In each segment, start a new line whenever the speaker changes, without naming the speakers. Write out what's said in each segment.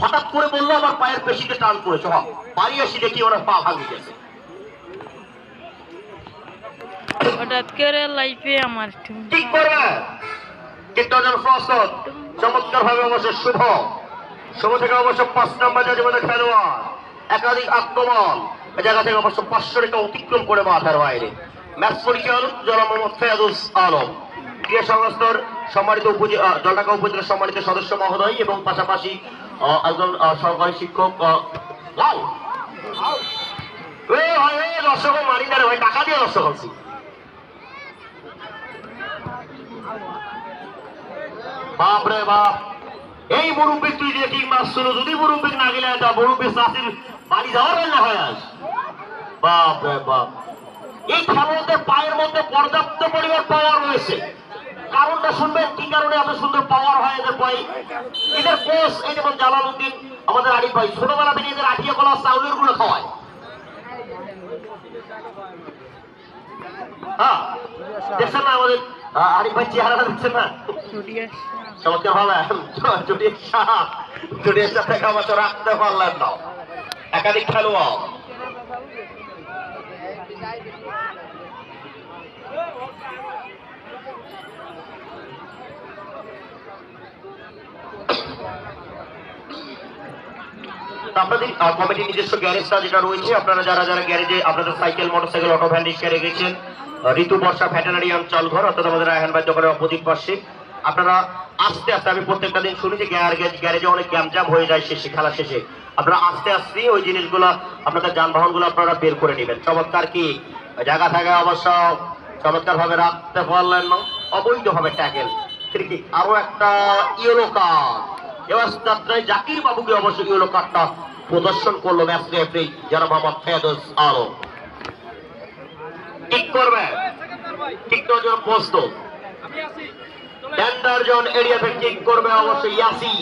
হঠাৎ করে বললো আমার পায়ের পেশিতে টান পড়েছে, বাড়ি আসি দেখি ওরা পা ভাঙে গেছে।
হঠাৎ করে লাইফে আমার
ঠিক করবে কিন্তু চমৎকার ভাবে অবশ্য শুভ থেকে অবশ্য 5 নম্বর জাতীয় খেলোয়াড়, একাধিক আক্রমণ জায়গা থেকে অবশ্য 500 রেখা অতিক্রম করে মাথার বাইরে। ম্যাচ পরিচালক জনাব মোহাম্মদ ফেয়াদুস আলম, ক্রীড়া সংস্থার সম্মানিত জলঢাকা উপজেলার সম্মানিত সদস্য মহোদয় এবং পাশাপাশি একজন সহকারী শিক্ষক। দর্শক মারি না রে ভাই, টাকা দিয়ে দর্শক আছি। বাপরে বাপ, এই মুরব্বী তুই দিয়ে ঠিক মাছ শুনো, যদি মুরব্বী না গেলে এটা মুরব্বী চাষির বাড়ি যাওয়ার না হয়। বাপরে বাপ, এই খেলোয়াড়দের পায়ের মধ্যে পর্যাপ্ত পরিমাণ পাওয়ার রয়েছে। কারণটা শুনবেন কি কারণে এত সুন্দর পাওয়ার হয় এদের পায়ে। এদের কোচ এই যেমন জালালউদ্দিন আমাদের আরিফ ভাই ছোটবেলা থেকে এদের আটিয়া কলা চাউলের গুলো খাওয়ায়। হ্যাঁ দেখছেন না আমাদের আরিফ ভাই চেহারা দেখছেন না, চমৎকার ভাবে জুটির সাথে খাবার তো রাখতে পারলেন না। একাধিক খেলোয়াড় আপনাদের কমিটির নিজস্ব গ্যারেজটা যেটা রয়েছে, আপনারা যারা যারা গ্যারেজে আপনাদের cycle motorcycle auto van rickshaw রেখেছেন, ঋতু বর্ষা ভেটেরিনারিয়ান চালঘর অর্থাৎ আমাদের রায়হান ভাই দোকানের অপোজিট পাশে, আপনারা আস্তে আস্তে, আমি প্রত্যেকটা দিন শুনি যে গ্যারেজে অনেক গ্যামজাম হয়ে যায় শেষে, খেলা শেষে, আপনারা আস্তে আস্তে ওই জিনিসগুলো আপনাদের যানবাহন গুলো আপনারা বের করে নেবেন। চমৎকার কি জায়গা থাকে অবশ্য চমৎকার ভাবে রাখতে পারলেন না, অবৈধ ভাবে ট্যাকেল। আরো একটা ইয়েলো কার্ড, এবার জাকির বাবুকে অবশ্য ইয়েলো কার্ডটা প্রদর্শন করলো ম্যাচ রেফারি জনাব মোহাম্মদ ফেয়াদুস আলম। ঠিক করবে, ঠিক নজর প্রস্তুত, টেন্ডার জোন এরিয়া থেকে কিক করবে অবশ্য ইয়াসি,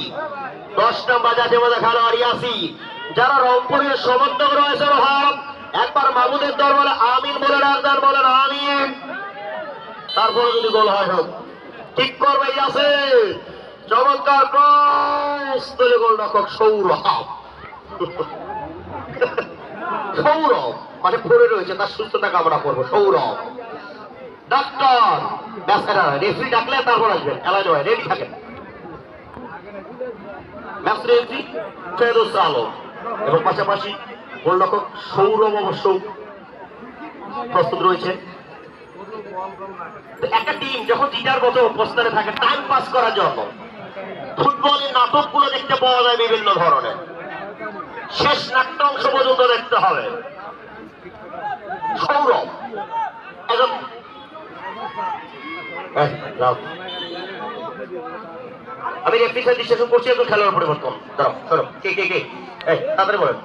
10 নম্বর জাতীয় খেলোয়াড় ইয়াসি। যারা রংপুরের সমর্থক রয়েছে একবার মাহমুদের দল বলে আমিন বলে রাখদার বলেন আমিন, তারপরে যদি গোল হয় হোক। ঠিক করবে ইয়াসি, চমৎকার ক্রস, গোলরক্ষক সৌরভ। সৌরভ মানে পড়ে রয়েছে, তার সুস্থতা কামনা করবো। সৌরভ ডাক্তার রেফারি ডাকলে তারপর আসবেন, খেলা নয়, রেডি থাকেন। ম্যাচ রেফারি ফেয়াদুস আলম এবং পাশাপাশি গোলরক্ষক সৌরভ অবশ্য প্রস্তুত রয়েছে। একটা টিম যখন জিতার মতো অবস্থানে থাকে টাইম পাস করার জন্য ফুটবলের নাটকগুলো দেখতে পাওয়া যায় বিভিন্ন ধরনের, শেষ নাট্যাংশ পর্যন্ত দেখতে হবে। সৌরভ আমি রেফারির সাথে ডিসকাশন করছি, এখন খেলোয়াড় পরিবর্তন। দাঁড়াও, কে কে কে তাড়াতাড়ি বলেন।